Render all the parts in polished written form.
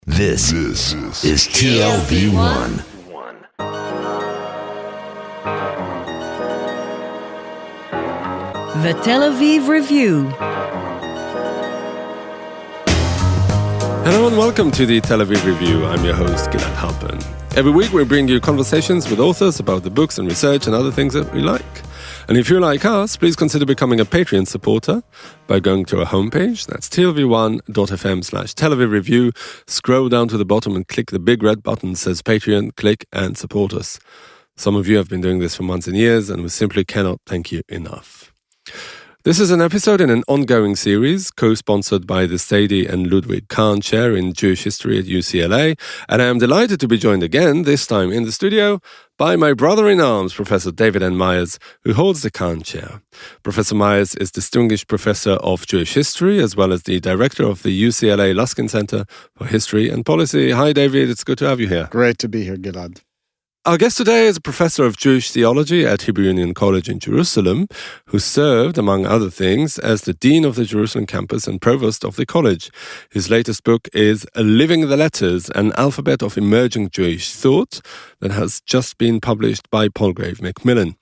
This is TLV1. The Tel Aviv Review. Hello and welcome to the Tel Aviv Review. I'm your host, Gilad Halpern. Every week we bring you conversations with authors about the books and research and other things that we like. And if you're like us, please consider becoming a Patreon supporter by going to our homepage. That's tlv1.fm/Tel Aviv Review. Scroll down to the bottom and click the big red button that says Patreon. Click and support us. Some of you have been doing this for months and years, and we simply cannot thank you enough. This is an episode in an ongoing series co-sponsored by the Spade and Ludwig Kahn Chair in Jewish History at UCLA, and I am delighted to be joined again, this time in the studio, by my brother-in-arms, Professor David N. Myers, who holds the Kahn Chair. Professor Myers is Distinguished Professor of Jewish History, as well as the Director of the UCLA Luskin Center for History and Policy. Hi, David. It's good to have you here. Great to be here, Gilad. Our guest today is a professor of Jewish theology at Hebrew Union College in Jerusalem, who served, among other things, as the Dean of the Jerusalem campus and Provost of the college. His latest book is Living the Letters, an alphabet of emerging Jewish thought, that has just been published by Palgrave Macmillan.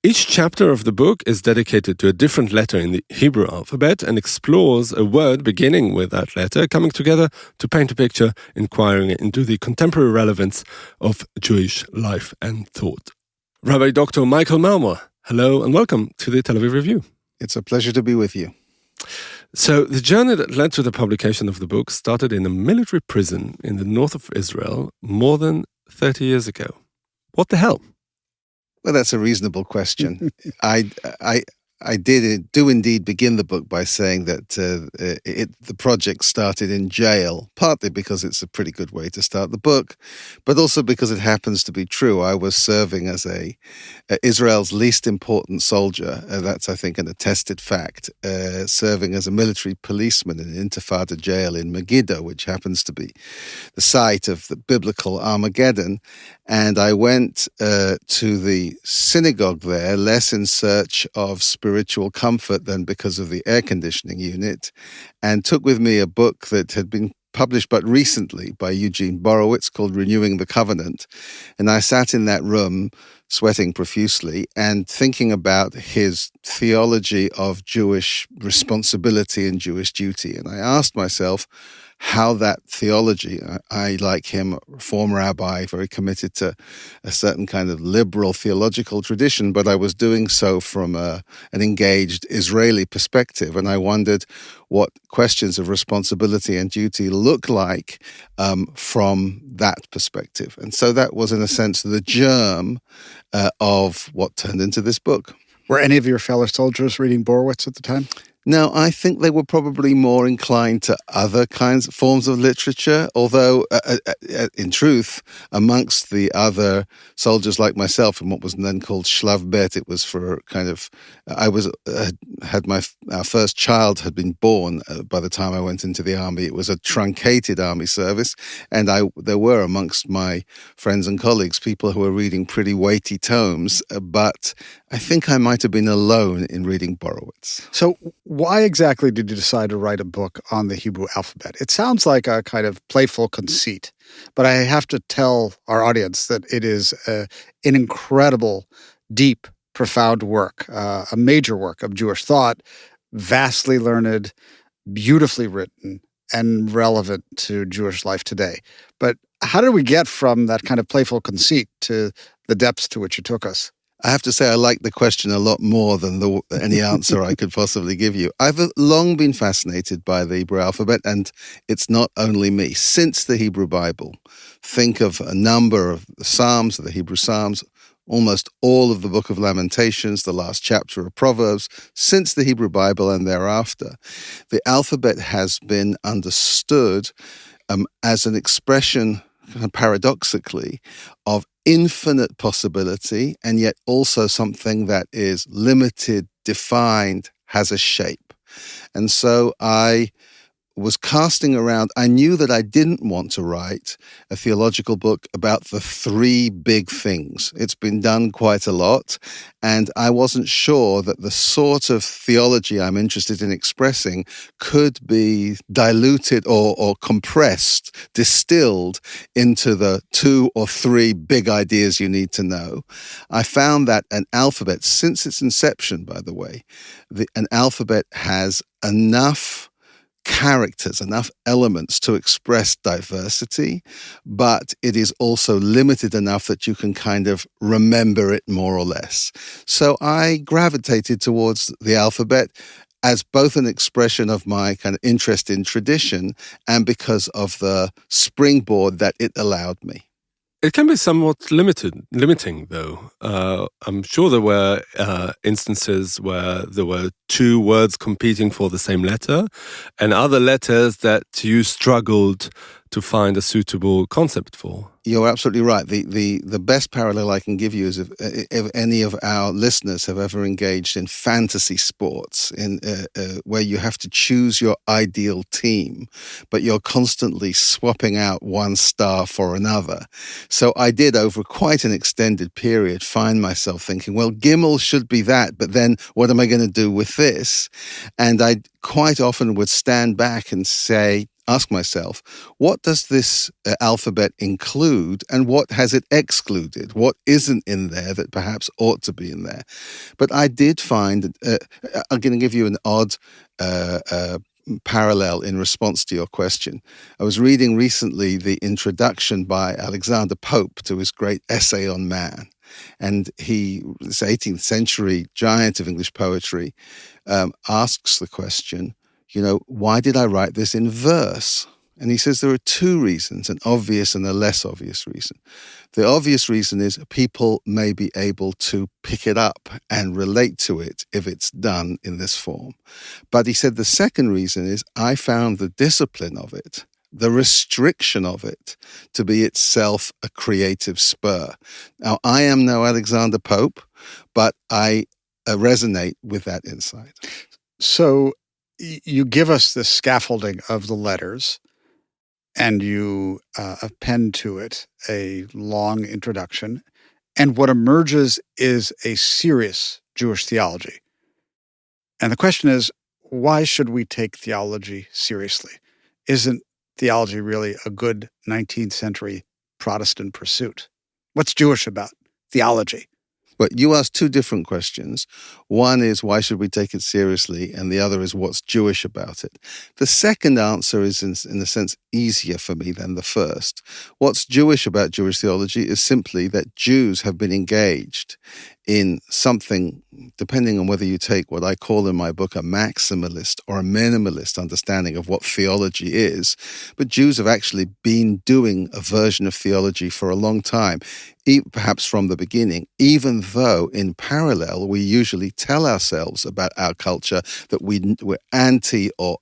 Each chapter of the book is dedicated to a different letter in the Hebrew alphabet and explores a word beginning with that letter, coming together to paint a picture, inquiring into the contemporary relevance of Jewish life and thought. Rabbi Dr. Michael Malmer, hello and welcome to the Tel Aviv Review. It's a pleasure to be with you. So the journey that led to the publication of the book started in a military prison in the north of Israel more than 30 years ago. What the hell? Well, that's a reasonable question. I do indeed begin the book by saying that the project started in jail, partly because it's a pretty good way to start the book, but also because it happens to be true. I was serving as Israel's least important soldier. That's, I think, an attested fact, serving as a military policeman in an Intifada jail in Megiddo, which happens to be the site of the biblical Armageddon. And I went to the synagogue there, less in search of spiritual comfort than because of the air conditioning unit, and took with me a book that had been published but recently by Eugene Borowitz called Renewing the Covenant. And I sat in that room sweating profusely and thinking about his theology of Jewish responsibility and Jewish duty. And I asked myself how that theology, I like him, a reform rabbi, very committed to a certain kind of liberal theological tradition, but I was doing so from an engaged Israeli perspective. And I wondered what questions of responsibility and duty look like from that perspective. And so that was, in a sense, the germ of what turned into this book. Were any of your fellow soldiers reading Borowitz at the time? No, I think they were probably more inclined to other forms of literature, although, in truth, amongst the other soldiers like myself in what was then called Shlav Bet, it was for kind of, our first child had been born by the time I went into the army. It was a truncated army service, and there were amongst my friends and colleagues people who were reading pretty weighty tomes, but I think I might have been alone in reading Borowitz. So why exactly did you decide to write a book on the Hebrew alphabet? It sounds like a kind of playful conceit, but I have to tell our audience that it is an incredible, deep, profound work, a major work of Jewish thought, vastly learned, beautifully written, and relevant to Jewish life today. But how did we get from that kind of playful conceit to the depths to which it took us? I have to say I like the question a lot more than any answer I could possibly give you. I've long been fascinated by the Hebrew alphabet, and it's not only me. Since the Hebrew Bible, think of a number of the Psalms, the Hebrew Psalms, almost all of the Book of Lamentations, the last chapter of Proverbs, since the Hebrew Bible and thereafter, the alphabet has been understood as an expression, paradoxically, of infinite possibility, and yet also something that is limited, defined, has a shape. And so I was casting around. I knew that I didn't want to write a theological book about the three big things. It's been done quite a lot, and I wasn't sure that the sort of theology I'm interested in expressing could be diluted or compressed, distilled into the 2 or 3 big ideas you need to know. I found that an alphabet, since its inception, by the way, an alphabet has enough characters, enough elements to express diversity, but it is also limited enough that you can kind of remember it more or less. So I gravitated towards the alphabet as both an expression of my kind of interest in tradition and because of the springboard that it allowed me. It can be somewhat limiting, though. I'm sure there were instances where there were 2 words competing for the same letter, and other letters that you struggled to find a suitable concept for. You're absolutely right. The best parallel I can give you is if any of our listeners have ever engaged in fantasy sports, where you have to choose your ideal team, but you're constantly swapping out one star for another. So I did, over quite an extended period, find myself thinking, well, Gimel should be that, but then what am I going to do with this? And I quite often would stand back and ask myself, what does this alphabet include and what has it excluded? What isn't in there that perhaps ought to be in there? But I did find, I'm going to give you an odd parallel in response to your question. I was reading recently the introduction by Alexander Pope to his great essay on man. And this 18th century giant of English poetry, asks the question, why did I write this in verse? And he says there are 2 reasons, an obvious and a less obvious reason. The obvious reason is people may be able to pick it up and relate to it if it's done in this form. But he said the second reason is I found the discipline of it, the restriction of it, to be itself a creative spur. Now, I am no Alexander Pope, but I resonate with that insight. So you give us the scaffolding of the letters, and you append to it a long introduction, and what emerges is a serious Jewish theology. And the question is, why should we take theology seriously? Isn't theology really a good 19th century Protestant pursuit? What's Jewish about theology? But you asked 2 different questions. One is, why should we take it seriously? And the other is, what's Jewish about it? The second answer is, in a sense, easier for me than the first. What's Jewish about Jewish theology is simply that Jews have been engaged in something, depending on whether you take what I call in my book a maximalist or a minimalist understanding of what theology is, but Jews have actually been doing a version of theology for a long time, perhaps from the beginning, even though in parallel we usually tell ourselves about our culture that we're anti or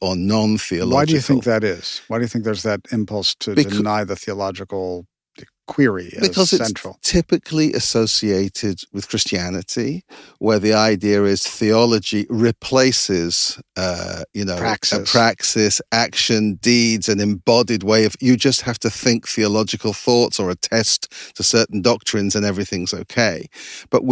or non-theological. Why do you think that is? Why do you think there's that impulse to deny the theological query as because central? It's typically associated with Christianity, where the idea is theology replaces, praxis, action, deeds, an embodied way of, you just have to think theological thoughts or attest to certain doctrines and everything's okay. But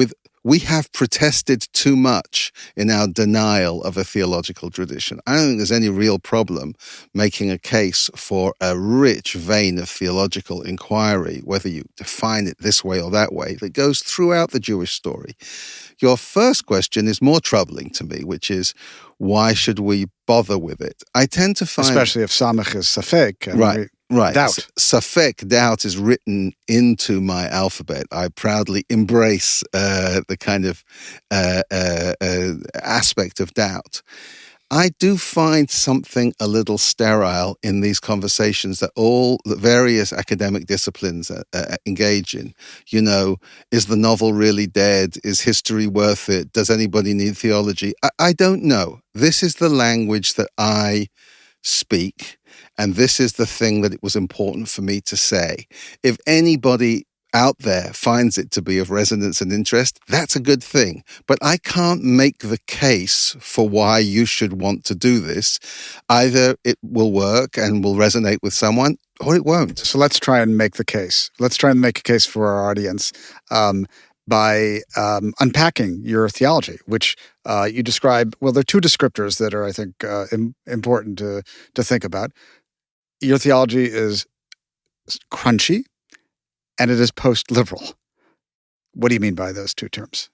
we have protested too much in our denial of a theological tradition. I don't think there's any real problem making a case for a rich vein of theological inquiry, whether you define it this way or that way, that goes throughout the Jewish story. Your first question is more troubling to me, which is, why should we bother with it? I tend to find... Especially if samech is safek. Right. Doubt. Safek, doubt, is written into my alphabet. I proudly embrace the kind of aspect of doubt. I do find something a little sterile in these conversations that all the various academic disciplines engage in. Is the novel really dead? Is history worth it? Does anybody need theology? I don't know. This is the language that I speak, and this is the thing that it was important for me to say. If anybody out there finds it to be of resonance and interest, that's a good thing. But I can't make the case for why you should want to do this. Either it will work and will resonate with someone, or it won't. So let's try and make the case. Let's try and make a case for our audience by unpacking your theology, which you describe. Well, there are two descriptors that are, I think, important to think about. Your theology is crunchy, and it is post-liberal. What do you mean by those two terms?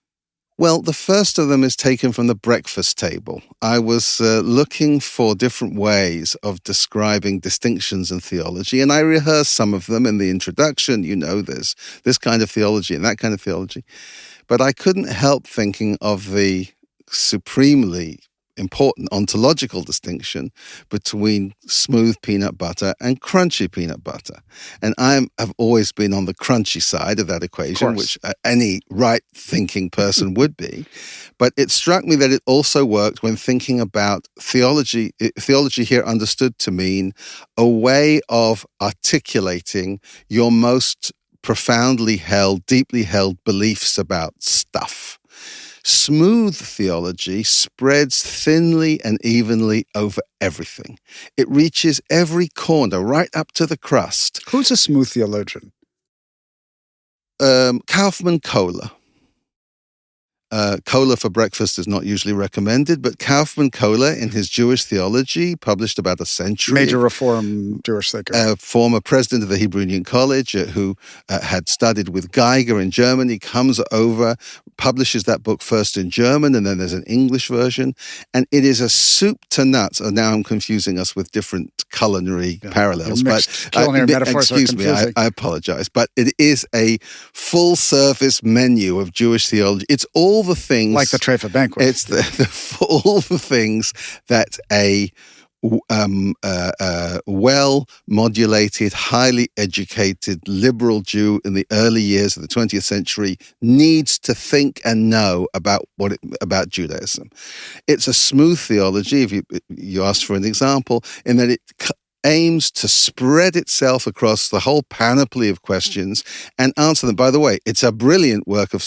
Well, the first of them is taken from the breakfast table. I was looking for different ways of describing distinctions in theology, and I rehearsed some of them in the introduction. You know, there's this kind of theology and that kind of theology. But I couldn't help thinking of the supremely important ontological distinction between smooth peanut butter and crunchy peanut butter. And I've always been on the crunchy side of that equation, which any right-thinking person would be. But it struck me that it also worked when thinking about theology. Theology here understood to mean a way of articulating your most profoundly held, deeply held beliefs about stuff. Smooth theology spreads thinly and evenly over everything. It reaches every corner, right up to the crust. Who's a smooth theologian? Kaufman Kohler. Kohler for breakfast is not usually recommended, but Kaufman Kohler, in his Jewish theology, published about a century. Major Reform Jewish thinker. Former president of the Hebrew Union College, who had studied with Geiger in Germany, comes over, publishes that book first in German, and then there's an English version. And it is a soup to nuts. Oh, now I'm confusing us with different culinary parallels. Culinary metaphors excuse me, I apologize. But it is a full-service menu of Jewish theology. It's all the things like the Treifa banquet. It's all the things that a well-modulated, highly educated, liberal Jew in the early years of the 20th century needs to think and know about about Judaism. It's a smooth theology. If you ask for an example, in that it aims to spread itself across the whole panoply of questions and answer them. By the way, it's a brilliant work of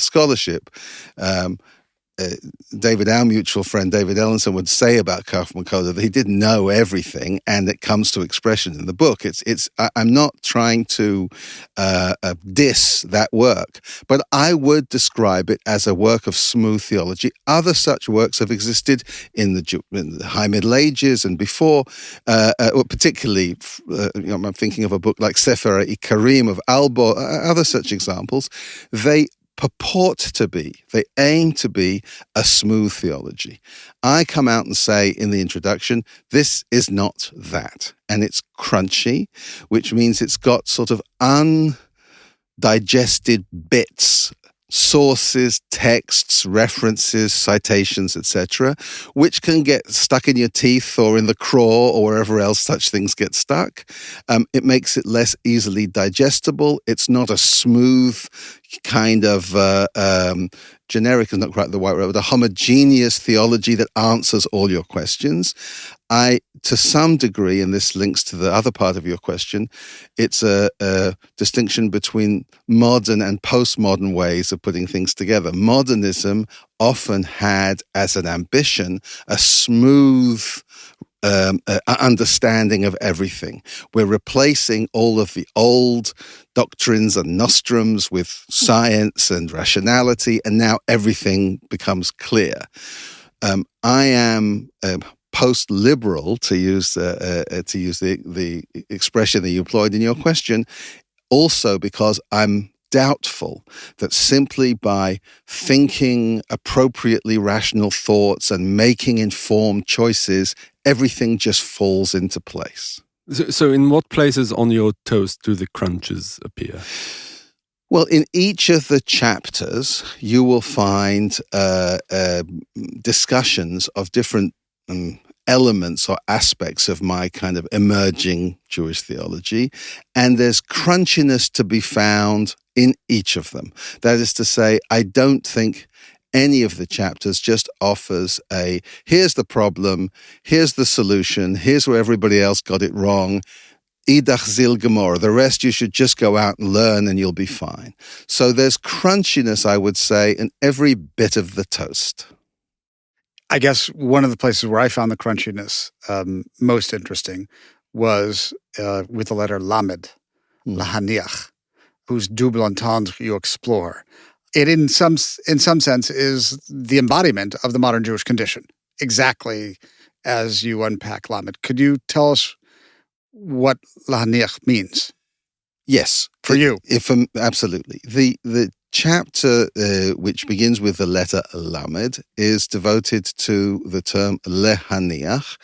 scholarship. Our mutual friend David Ellenson would say about Kaufman Kohler that he didn't know everything, and it comes to expression in the book. I'm not trying to diss that work, but I would describe it as a work of smooth theology. Other such works have existed in the High Middle Ages and before, particularly, I'm thinking of a book like Sefer Ikarim of Albo, other such examples. They aim to be a smooth theology. I come out and say in the introduction, this is not that. And it's crunchy, which means it's got sort of undigested bits, sources, texts, references, citations, etc., which can get stuck in your teeth or in the craw or wherever else such things get stuck. It makes it less easily digestible. It's not a smooth kind of generic is not quite the right word, but a homogeneous theology that answers all your questions. To some degree, and this links to the other part of your question, it's a distinction between modern and postmodern ways of putting things together. Modernism often had as an ambition a smooth understanding of everything. We're replacing all of the old doctrines and nostrums with science and rationality, and now everything becomes clear. I am post-liberal, to use the expression that you employed in your question, also because I'm doubtful that simply by thinking appropriately rational thoughts and making informed choices, everything just falls into place. So in what places on your toast do the crunches appear? Well, in each of the chapters, you will find discussions of different elements or aspects of my kind of emerging Jewish theology, and there's crunchiness to be found in each of them. That is to say, I don't think any of the chapters just offers here's the problem, here's the solution, here's where everybody else got it wrong. idach zil gemor. The rest you should just go out and learn and you'll be fine. So there's crunchiness, I would say, in every bit of the toast. I guess one of the places where I found the crunchiness most interesting was with the letter lamed, lahaniach, whose double entendre you explore. It, in some sense, is the embodiment of the modern Jewish condition, exactly as you unpack lamed. Could you tell us what lahaniach means? Yes. For you. Absolutely. The chapter which begins with the letter lamed is devoted to the term lehaniach,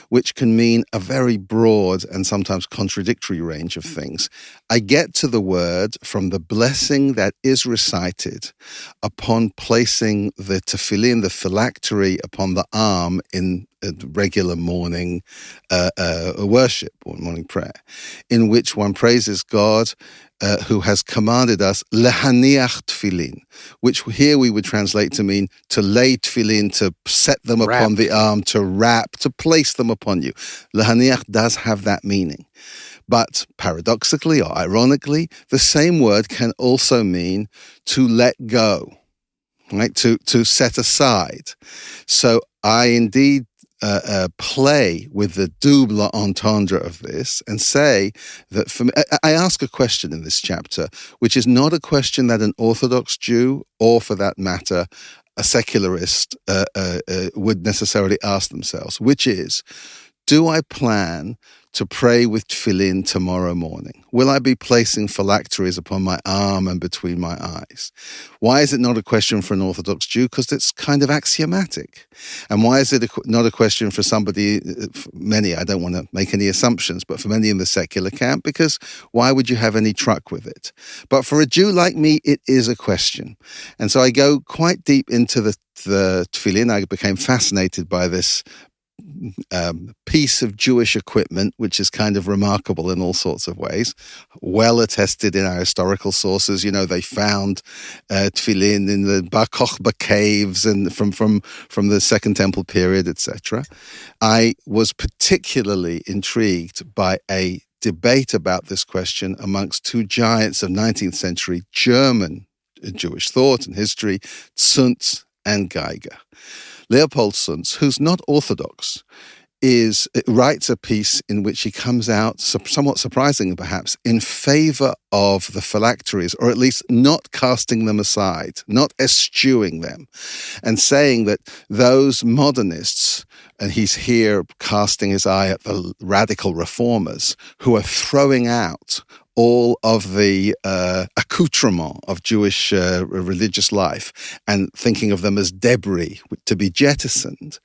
which can mean a very broad and sometimes contradictory range of things. I get to the word from the blessing that is recited upon placing the tefillin, the phylactery, upon the arm in regular morning worship or morning prayer, in which one praises God who has commanded us lehaniach tefillin, which here we would translate to mean to lay tefillin, to set them upon the arm, to wrap, to place them upon you. Lehaniach does have that meaning. But paradoxically or ironically, the same word can also mean to let go, right? To set aside. So I indeed play with the double entendre of this and say that for me, I ask a question in this chapter, which is not a question that an Orthodox Jew, or for that matter, a secularist would necessarily ask themselves, which is, do I plan to pray with tefillin tomorrow morning? Will I be placing phylacteries upon my arm and between my eyes? Why is it not a question for an Orthodox Jew? Because it's kind of axiomatic. And why is it not a question for somebody, many, I don't want to make any assumptions, but for many in the secular camp? Because why would you have any truck with it? But for a Jew like me, it is a question. And so I go quite deep into the tefillin. I became fascinated by this piece of Jewish equipment, which is kind of remarkable in all sorts of ways, well attested in our historical sources. You know, they found tefillin in the Bar Kokhba caves and from the Second Temple period, etc. I was particularly intrigued by a debate about this question amongst two giants of 19th century German Jewish thought and history, Zuntz and Geiger. Leopold Zuntz, who's not Orthodox, writes a piece in which he comes out, somewhat surprisingly perhaps, in favor of the phylacteries, or at least not casting them aside, not eschewing them, and saying that those modernists, and he's here casting his eye at the radical reformers, who are throwing out all of the accoutrement of Jewish religious life and thinking of them as debris to be jettisoned,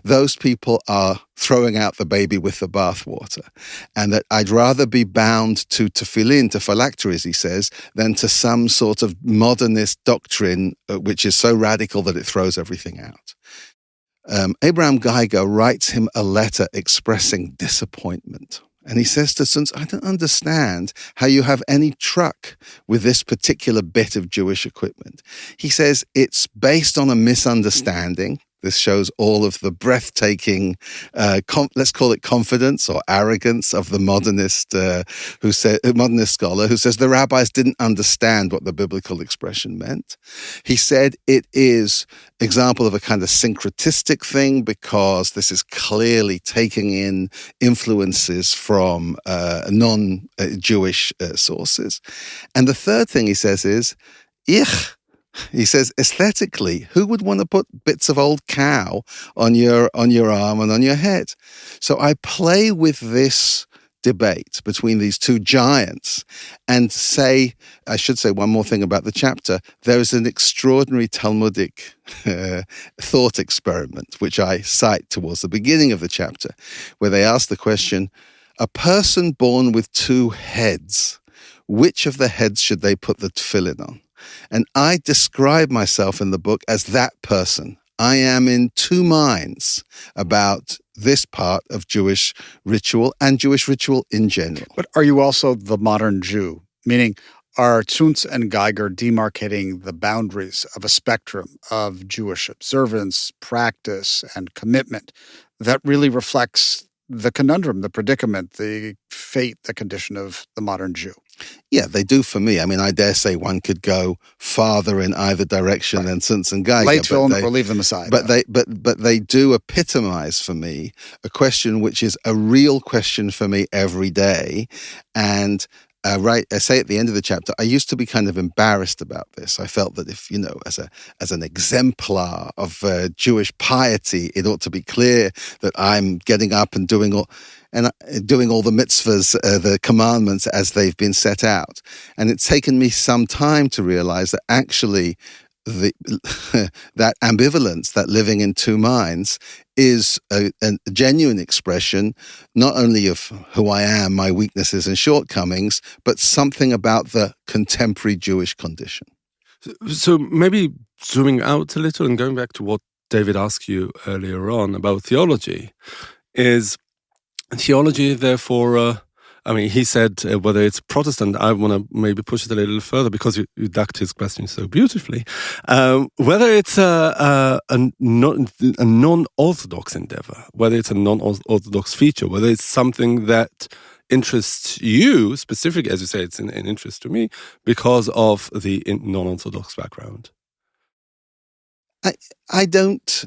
those people are throwing out the baby with the bathwater. And that I'd rather be bound to tefillin, to phylacteries, he says, than to some sort of modernist doctrine which is so radical that it throws everything out. Abraham Geiger writes him a letter expressing disappointment. And he says to Zuntz, I don't understand how you have any truck with this particular bit of Jewish equipment. He says it's based on a misunderstanding. This shows all of the breathtaking, let's call it confidence or arrogance of the modernist scholar who says the rabbis didn't understand what the biblical expression meant. He said it is example of a kind of syncretistic thing because this is clearly taking in influences from non-Jewish sources. And the third thing he says is, he says, aesthetically, who would want to put bits of old cow on your arm and on your head? So I play with this debate between these two giants and I should say one more thing about the chapter. There is an extraordinary Talmudic thought experiment, which I cite towards the beginning of the chapter, where they ask the question, a person born with two heads, which of the heads should they put the tefillin on? And I describe myself in the book as that person. I am in two minds about this part of Jewish ritual and Jewish ritual in general. But are you also the modern Jew? Meaning, are Zuntz and Geiger demarcating the boundaries of a spectrum of Jewish observance, practice, and commitment that really reflects the conundrum, the predicament, the fate, the condition of the modern Jew. Yeah, they do for me. I mean, I dare say one could go farther in either direction than Sunz and Geiger. Leitfilm, or leave them aside. But they do epitomize for me a question which is a real question for me every day. And I say at the end of the chapter, I used to be kind of embarrassed about this. I felt that if, as an exemplar of Jewish piety, it ought to be clear that I'm getting up and doing all the mitzvahs, the commandments as they've been set out. And it's taken me some time to realize that actually that ambivalence, that living in two minds, is a genuine expression not only of who I am, my weaknesses and shortcomings, but something about the contemporary Jewish condition. So maybe zooming out a little and going back to what David asked you earlier on about theology, is theology therefore... he said whether it's Protestant, I want to maybe push it a little further because you ducked his question so beautifully. Whether it's a non-Orthodox endeavor, whether it's a non-Orthodox feature, whether it's something that interests you specifically, as you say, it's an interest to me because of the non-Orthodox background. I don't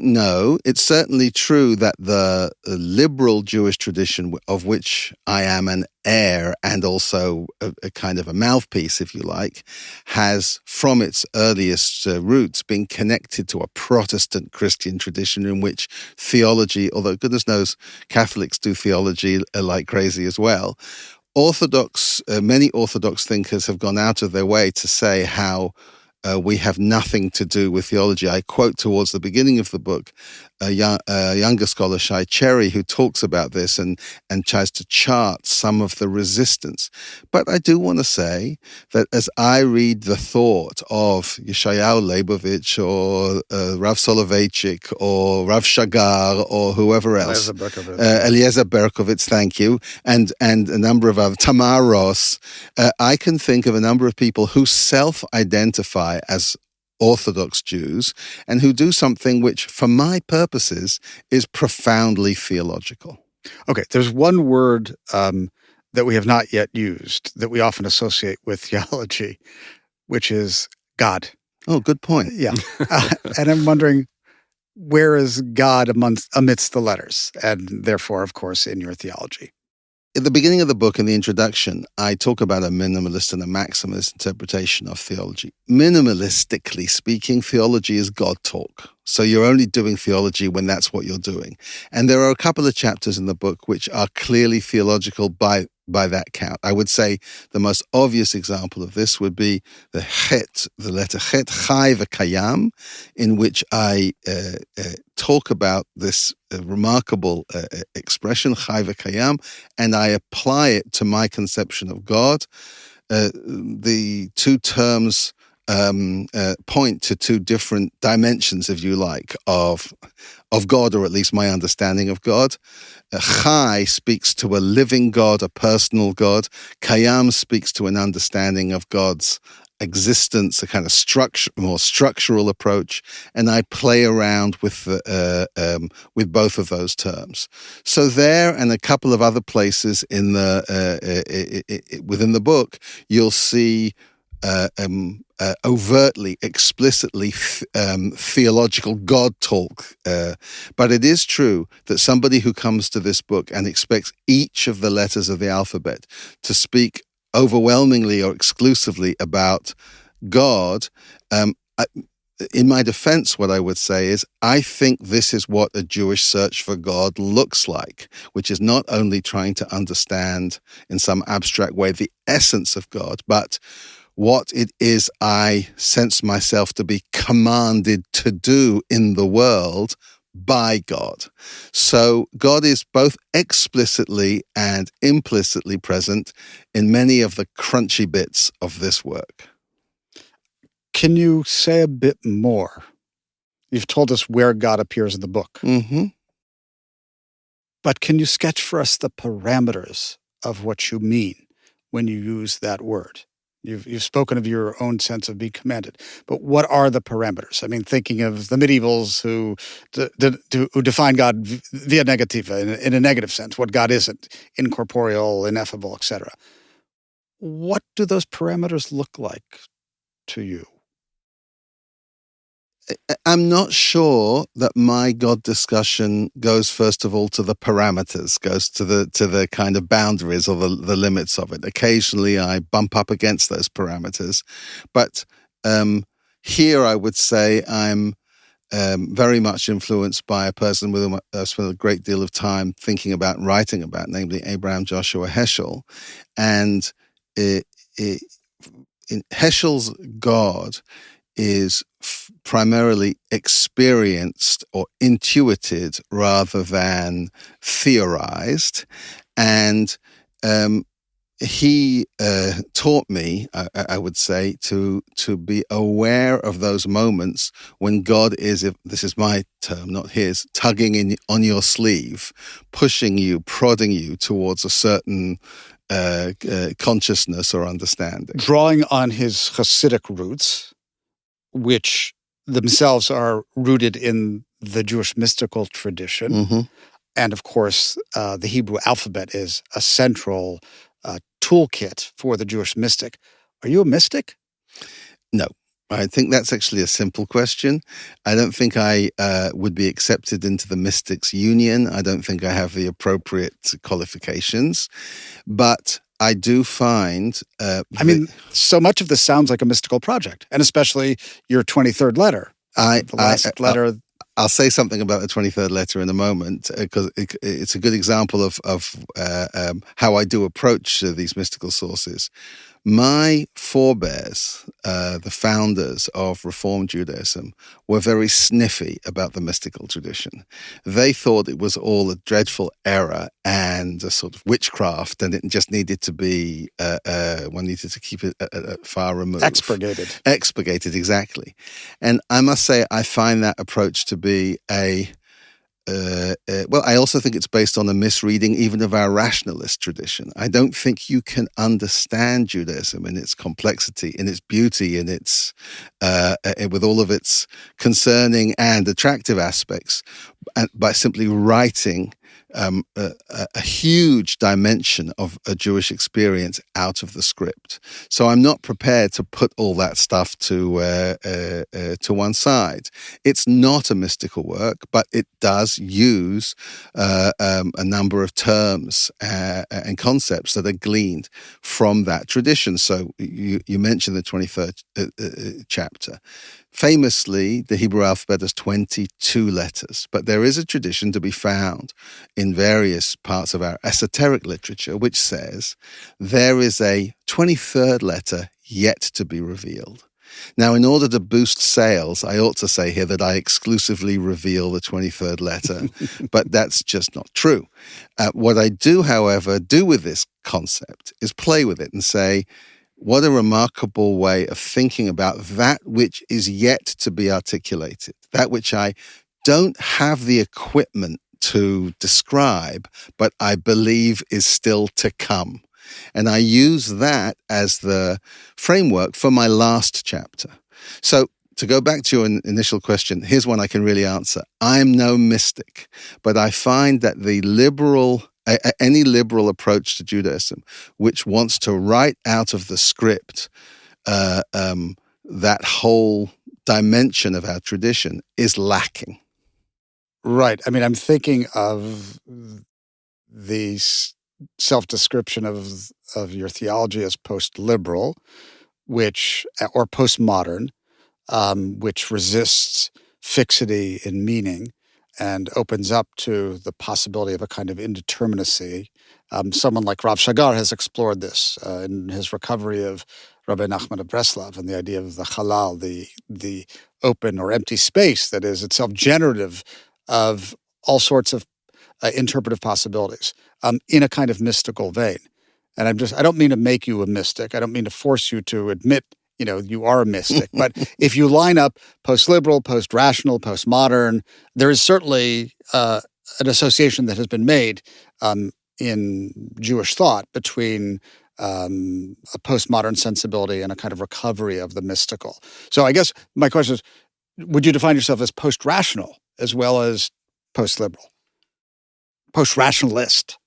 know. It's certainly true that the liberal Jewish tradition, of which I am an heir and also a kind of a mouthpiece, if you like, has from its earliest roots been connected to a Protestant Christian tradition in which theology, although goodness knows Catholics do theology like crazy as well, many Orthodox thinkers have gone out of their way to say how we have nothing to do with theology. I quote towards the beginning of the book a younger scholar, Shai Cherry, who talks about this and tries to chart some of the resistance. But I do want to say that as I read the thought of Yeshayahu Leibovich or Rav Soloveitchik or Rav Shagar or whoever else, Eliezer Berkovitz, thank you, and a number of other, Tamar Ross, I can think of a number of people who self-identify as Orthodox Jews and who do something which, for my purposes, is profoundly theological. Okay, there's one word that we have not yet used that we often associate with theology, which is God. Oh, good point. Yeah. And I'm wondering, where is God amidst the letters? And therefore, of course, in your theology. At the beginning of the book, in the introduction, I talk about a minimalist and a maximalist interpretation of theology. Minimalistically speaking, theology is God talk. So you're only doing theology when that's what you're doing. And there are a couple of chapters in the book which are clearly theological by that count. I would say the most obvious example of this would be the letter Chet, Chai v'Kayam, in which I talk about this remarkable expression, Chai v'Kayam, and I apply it to my conception of God. The two terms point to two different dimensions, if you like, of God, or at least my understanding of God. Chai speaks to a living God, a personal God. Kayam speaks to an understanding of God's existence, a kind of more structural approach, and I play around with both of those terms. So there, and a couple of other places in within the book, you'll see overtly, explicitly theological God talk. But it is true that somebody who comes to this book and expects each of the letters of the alphabet to speak overwhelmingly or exclusively about God, in my defense, what I would say is, I think this is what a Jewish search for God looks like, which is not only trying to understand in some abstract way the essence of God, but what it is I sense myself to be commanded to do in the world by God. So God is both explicitly and implicitly present in many of the crunchy bits of this work. Can you say a bit more? You've told us where God appears in the book. Mm-hmm. But can you sketch for us the parameters of what you mean when you use that word? You've spoken of your own sense of being commanded, but what are the parameters? I mean, thinking of the medievals who define God via negativa, in a negative sense, what God isn't, incorporeal, ineffable, etc. What do those parameters look like to you? I'm not sure that my God discussion goes first of all to the parameters, goes to the kind of boundaries or the limits of it. Occasionally, I bump up against those parameters, but here I would say I'm very much influenced by a person with whom I spent a great deal of time thinking about and writing about, namely Abraham Joshua Heschel, and in Heschel's God is primarily experienced or intuited rather than theorized. And he taught me, I would say, to be aware of those moments when God is, if this is my term, not his, tugging on your sleeve, pushing you, prodding you towards a certain consciousness or understanding. Drawing on his Hasidic roots, which themselves are rooted in the Jewish mystical tradition. Mm-hmm. And of course, the Hebrew alphabet is a central toolkit for the Jewish mystic. Are you a mystic? No. I think that's actually a simple question. I don't think I would be accepted into the Mystics Union. I don't think I have the appropriate qualifications. But I do find... so much of this sounds like a mystical project, and especially your 23rd letter. The last letter... I'll say something about the 23rd letter in a moment, because it's a good example of how I do approach these mystical sources. My forebears, the founders of Reform Judaism, were very sniffy about the mystical tradition. They thought it was all a dreadful error and a sort of witchcraft, and it just needed to be, one needed to keep it far removed. Expurgated, exactly. And I must say, I find that approach to be I also think it's based on a misreading even of our rationalist tradition. I don't think you can understand Judaism in its complexity, in its beauty, in its with all of its concerning and attractive aspects, by simply writing a huge dimension of a Jewish experience out of the script. So I'm not prepared to put all that stuff to one side. It's not a mystical work, but it does use a number of terms and concepts that are gleaned from that tradition. So you mentioned the 23rd chapter. Famously, the Hebrew alphabet has 22 letters, but there is a tradition to be found in various parts of our esoteric literature which says there is a 23rd letter yet to be revealed. Now, in order to boost sales, I ought to say here that I exclusively reveal the 23rd letter, but that's just not true. What I do, however, do with this concept is play with it and say, what a remarkable way of thinking about that which is yet to be articulated, that which I don't have the equipment to describe, but I believe is still to come. And I use that as the framework for my last chapter. So to go back to your initial question, here's one I can really answer. I'm no mystic, but I find that any liberal approach to Judaism, which wants to write out of the script that whole dimension of our tradition, is lacking. Right. I mean, I'm thinking of the self-description of your theology as post-liberal, or postmodern, which resists fixity in meaning and opens up to the possibility of a kind of indeterminacy. Someone like Rav Shagar has explored this in his recovery of Rabbi Nachman of Breslov and the idea of the halal, the open or empty space that is itself generative of all sorts of interpretive possibilities in a kind of mystical vein. And I don't mean to make you a mystic. I don't mean to force you to admit you are a mystic. But if you line up post-liberal, post-rational, post-modern, there is certainly an association that has been made in Jewish thought between a postmodern sensibility and a kind of recovery of the mystical. So I guess my question is, would you define yourself as post-rational as well as post-liberal? Post-rationalist?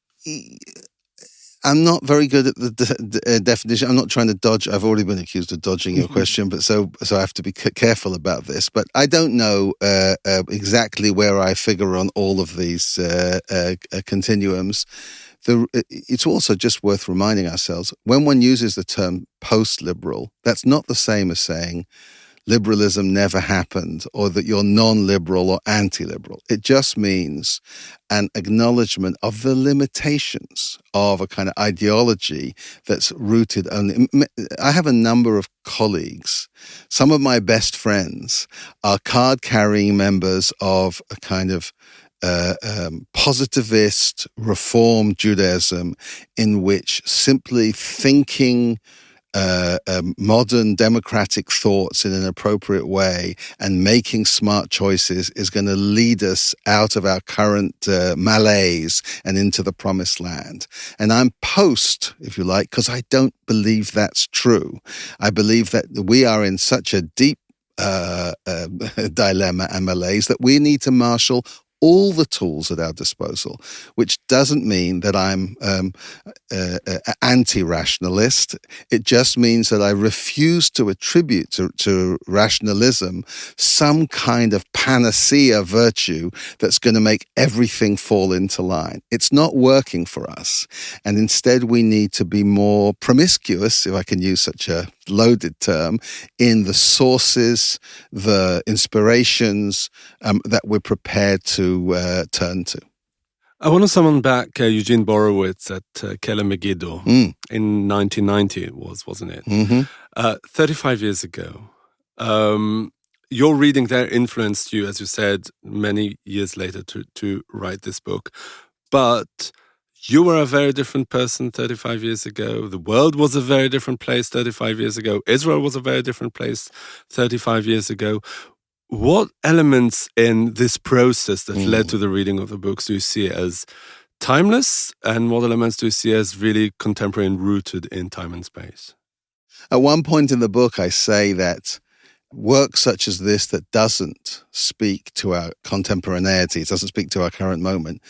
I'm not very good at the definition. I'm not trying to dodge. I've already been accused of dodging your question, but so I have to be careful about this. But I don't know exactly where I figure on all of these continuums. It's also just worth reminding ourselves, when one uses the term post-liberal, that's not the same as saying liberalism never happened or that you're non-liberal or anti-liberal. It just means an acknowledgement of the limitations of a kind of ideology that's rooted only. I have a number of colleagues. Some of my best friends are card-carrying members of a kind of positivist reform Judaism in which simply thinking modern democratic thoughts in an appropriate way and making smart choices is going to lead us out of our current malaise and into the promised land. And I'm post, if you like, because I don't believe that's true. I believe that we are in such a deep dilemma and malaise that we need to marshal all the tools at our disposal, which doesn't mean that I'm anti-rationalist. It just means that I refuse to attribute to rationalism some kind of panacea virtue that's going to make everything fall into line. It's not working for us. And instead, we need to be more promiscuous, if I can use such a loaded term, in the sources, the inspirations that we're prepared to turn to. I want to summon back Eugene Borowitz at Keller Megiddo in 1990, it was, wasn't it? Mm-hmm. 35 years ago. Your reading there influenced you, as you said, many years later to write this book. But you were a very different person 35 years ago. The world was a very different place 35 years ago. Israel was a very different place 35 years ago. What elements in this process that led to the reading of the books do you see as timeless, and what elements do you see as really contemporary and rooted in time and space? At one point in the book, I say that work such as this that doesn't speak to our contemporaneity, it doesn't speak to our current moment,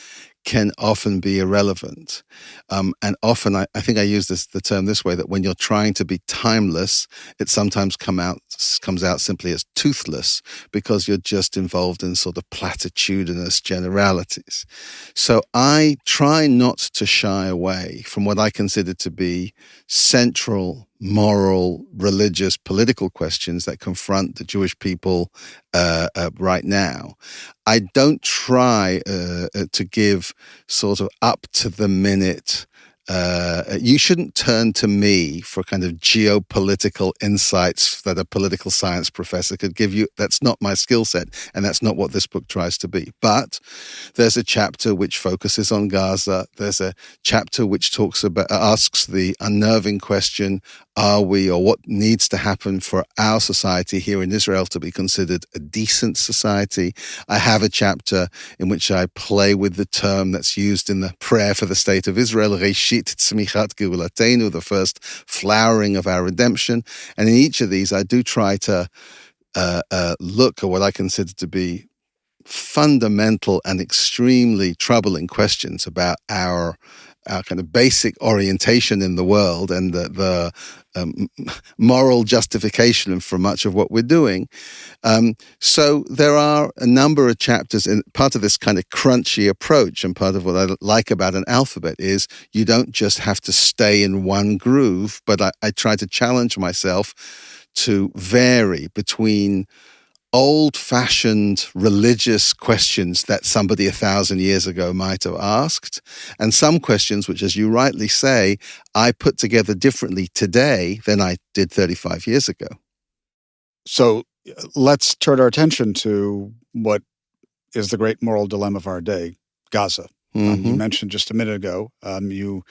can often be irrelevant. And often, I think I use the term this way, that when you're trying to be timeless, it sometimes comes out simply as toothless because you're just involved in sort of platitudinous generalities. So I try not to shy away from what I consider to be central moral, religious, political questions that confront the Jewish people right now. I don't try to give sort of up-to-the-minute you shouldn't turn to me for kind of geopolitical insights that a political science professor could give you. That's not my skill set, and that's not what this book tries to be. But there's a chapter which focuses on Gaza. There's a chapter which asks the unnerving question, are we, or what needs to happen for our society here in Israel to be considered a decent society? I have a chapter in which I play with the term that's used in the prayer for the state of Israel, Reshit Tzmichat Geulatenu, the first flowering of our redemption. And in each of these, I do try to look at what I consider to be fundamental and extremely troubling questions about our kind of basic orientation in the world and the moral justification for much of what we're doing. So there are a number of chapters, and part of this kind of crunchy approach, and part of what I like about an alphabet is you don't just have to stay in one groove, but I try to challenge myself to vary between old-fashioned religious questions that somebody 1,000 years ago might have asked, and some questions which, as you rightly say, I put together differently today than I did 35 years ago. So let's turn our attention to what is the great moral dilemma of our day, Gaza. Mm-hmm. You mentioned just a minute ago, you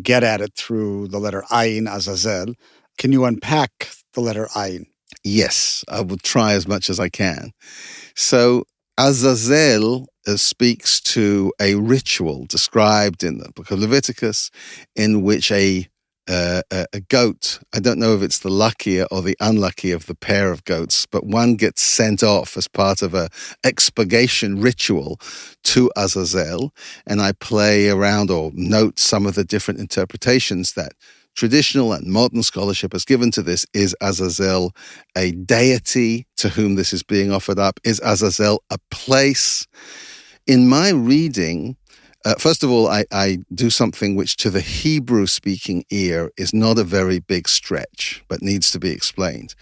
get at it through the letter Ayin, Azazel. Can you unpack the letter Ayin? Yes, I will try as much as I can. So Azazel speaks to a ritual described in the book of Leviticus in which a a goat. I don't know if it's the luckier or the unlucky of the pair of goats, but one gets sent off as part of a expurgation ritual to Azazel, and I play around or note some of the different interpretations that traditional and modern scholarship has given to this. Is Azazel a deity to whom this is being offered up? Is Azazel a place? In my reading, first of all, I do something which to the Hebrew-speaking ear is not a very big stretch, but needs to be explained.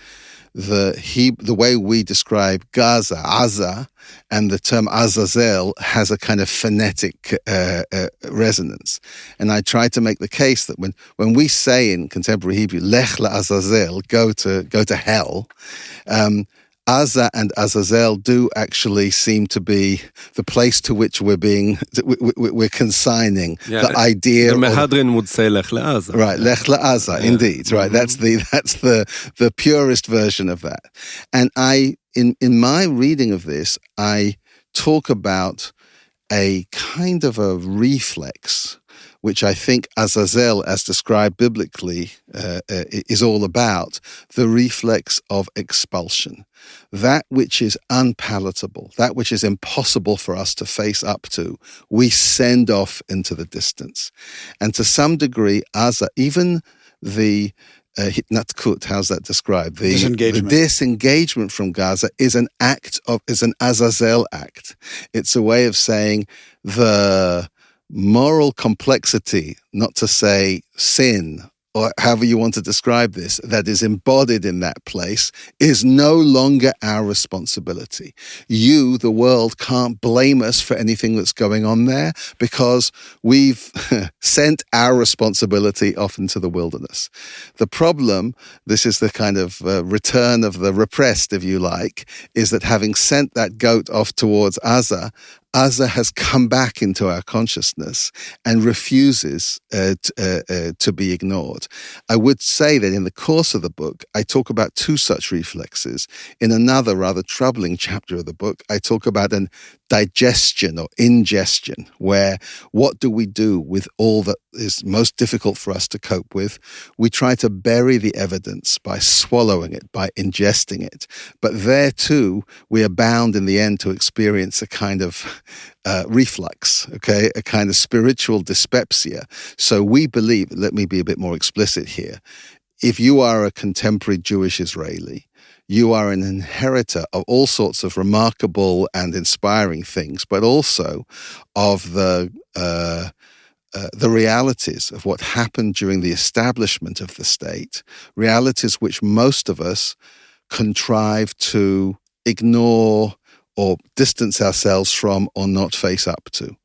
The way we describe Gaza, Aza, and the term Azazel has a kind of phonetic resonance. And I try to make the case that when we say in contemporary Hebrew, Lech Azazel, go to hell, Aza and Azazel do actually seem to be the place to which we're consigning the idea. The Mehadrin would say Lech le'Aza. Right, Lech le'Aza, indeed. Right, that's the purest version of that. And in my reading of this, I talk about a kind of a reflex, which I think Azazel, as described biblically, is all about, the reflex of expulsion. That which is unpalatable, that which is impossible for us to face up to, we send off into the distance. And to some degree, even the hitnatkut, how's that described? The disengagement from Gaza is an Azazel act. It's a way of saying the moral complexity, not to say sin, or however you want to describe this, that is embodied in that place, is no longer our responsibility. You, the world, can't blame us for anything that's going on there because we've sent our responsibility off into the wilderness. The problem, this is the kind of return of the repressed, if you like, is that having sent that goat off towards Gaza has come back into our consciousness and refuses to be ignored. I would say that in the course of the book, I talk about two such reflexes. In another rather troubling chapter of the book, I talk about an digestion or ingestion, where what do we do with all that is most difficult for us to cope with? We try to bury the evidence by swallowing it, by ingesting it. But there too, we are bound in the end to experience a kind of reflux, okay, a kind of spiritual dyspepsia. So we believe, let me be a bit more explicit here, if you are a contemporary Jewish Israeli, you are an inheritor of all sorts of remarkable and inspiring things, but also of the realities of what happened during the establishment of the state, realities which most of us contrive to ignore or distance ourselves from or not face up to.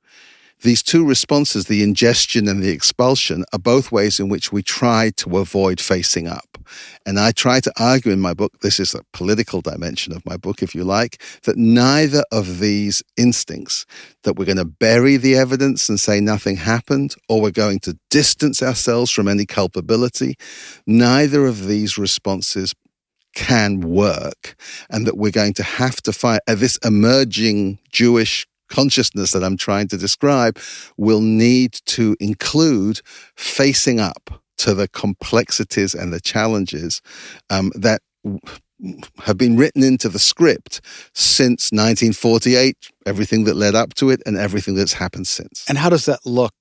These two responses, the ingestion and the expulsion, are both ways in which we try to avoid facing up. And I try to argue in my book, this is a political dimension of my book, if you like, that neither of these instincts, that we're going to bury the evidence and say nothing happened, or we're going to distance ourselves from any culpability, neither of these responses can work, and that we're going to have to find this emerging Jewish consciousness that I'm trying to describe will need to include facing up to the complexities and the challenges that have been written into the script since 1948, everything that led up to it and everything that's happened since. And how does that look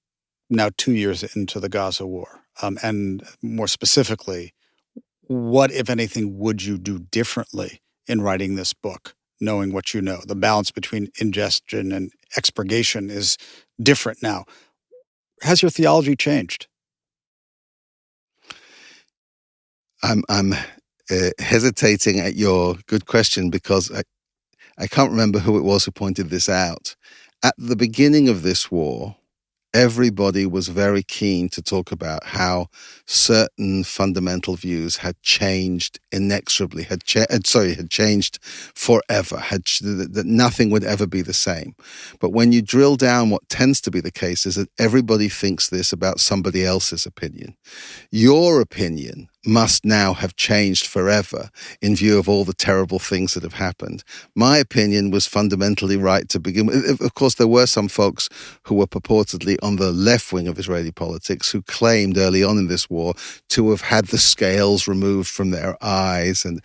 now 2 years into the Gaza war? And more specifically, what, if anything, would you do differently in writing this book, knowing what you know? The balance between ingestion and expurgation is different now. Has your theology changed? I'm hesitating at your good question because I can't remember who it was who pointed this out. At the beginning of this war, everybody was very keen to talk about how certain fundamental views had changed inexorably, had changed forever, that nothing would ever be the same. But when you drill down, what tends to be the case is that everybody thinks this about somebody else's opinion. Your opinion must now have changed forever in view of all the terrible things that have happened. My opinion was fundamentally right to begin with. Of course, there were some folks who were purportedly on the left wing of Israeli politics who claimed early on in this war to have had the scales removed from their eyes. And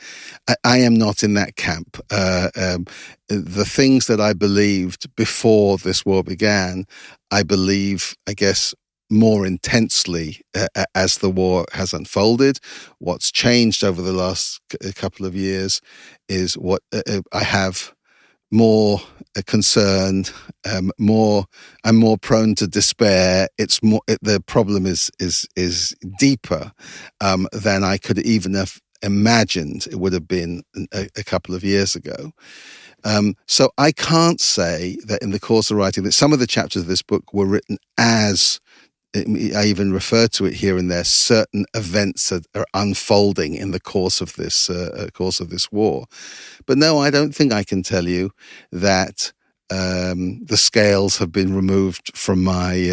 I am not in that camp. The things that I believed before this war began, I believe, I guess, more intensely as the war has unfolded. What's changed over the last couple of years is what I have more concerned, I'm more prone to despair. It's more the problem is deeper than I could even have imagined it would have been a couple of years ago. So I can't say that in the course of writing that some of the chapters of this book were written as, I even refer to it here and there, certain events that are unfolding in the course of this war. But no, I don't think I can tell you that the scales have been removed from my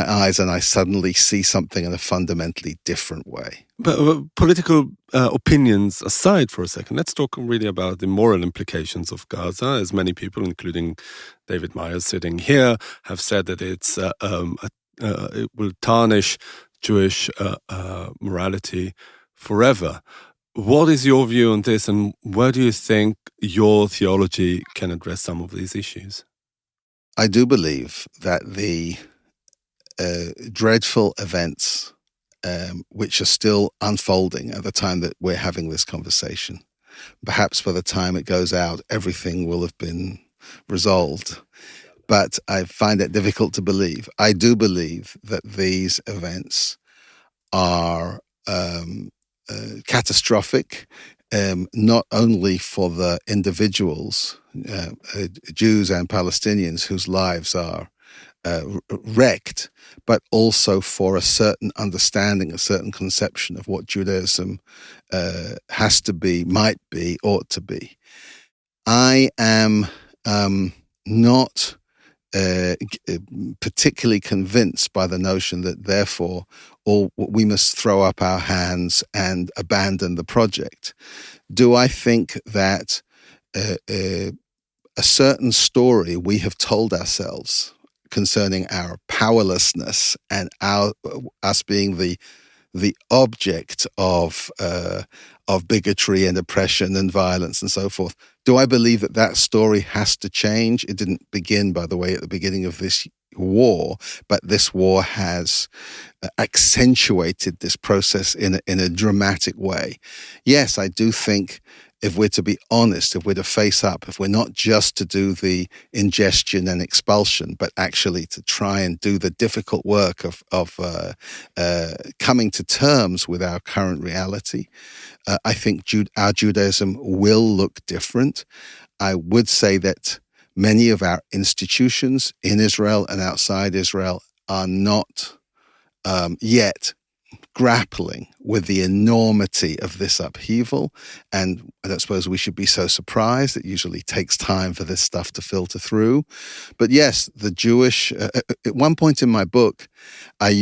eyes and I suddenly see something in a fundamentally different way. But political opinions aside for a second, let's talk really about the moral implications of Gaza. As many people, including David Myers sitting here, have said that it's it will tarnish Jewish morality forever. What is your view on this, and where do you think your theology can address some of these issues? I do believe that the dreadful events which are still unfolding at the time that we're having this conversation, perhaps by the time it goes out, everything will have been resolved. But I find it difficult to believe. I do believe that these events are catastrophic, not only for the individuals, Jews and Palestinians whose lives are wrecked, but also for a certain understanding, a certain conception of what Judaism has to be, might be, ought to be. I am not particularly convinced by the notion that therefore we must throw up our hands and abandon the project. Do I think that a certain story we have told ourselves concerning our powerlessness and us being the object of bigotry and oppression and violence and so forth, do I believe that story has to change? It didn't begin, by the way, at the beginning of this war, but this war has accentuated this process in a dramatic way. Yes, I do think if we're to be honest, if we're to face up, if we're not just to do the ingestion and expulsion, but actually to try and do the difficult work of coming to terms with our current reality, I think our Judaism will look different. I would say that many of our institutions in Israel and outside Israel are not yet grappling with the enormity of this upheaval. And I don't suppose we should be so surprised. It usually takes time for this stuff to filter through. But yes, the Jewish, at one point in my book, I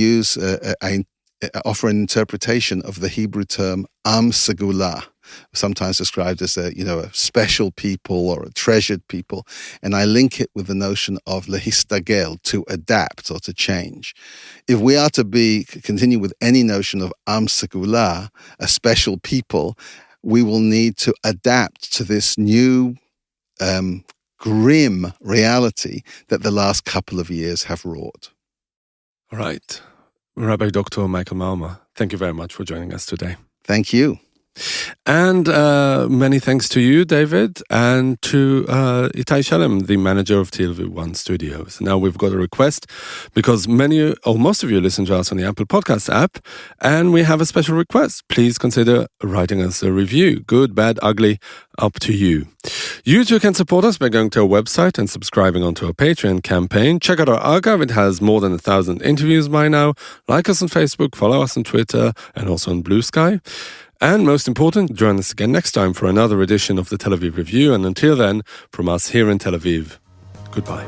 offer an interpretation of the Hebrew term Am Segula, sometimes described as a special people or a treasured people, and I link it with the notion of lehistagel, to adapt or to change. If we are to continue with any notion of Am Segula, a special people, we will need to adapt to this new grim reality that the last couple of years have wrought. All right. Rabbi Dr. Michael Malmer, thank you very much for joining us today. Thank you. And many thanks to you, David, and to Itai Shalem, the manager of TLV1 Studios. Now we've got a request because most of you listen to us on the Apple Podcast app, and we have a special request. Please consider writing us a review. Good, bad, ugly, up to you. You too can support us by going to our website and subscribing onto our Patreon campaign. Check out our archive. It has more than 1,000 interviews by now. Like us on Facebook, follow us on Twitter, and also on Blue Sky. And most important, join us again next time for another edition of the Tel Aviv Review. And until then, from us here in Tel Aviv, goodbye.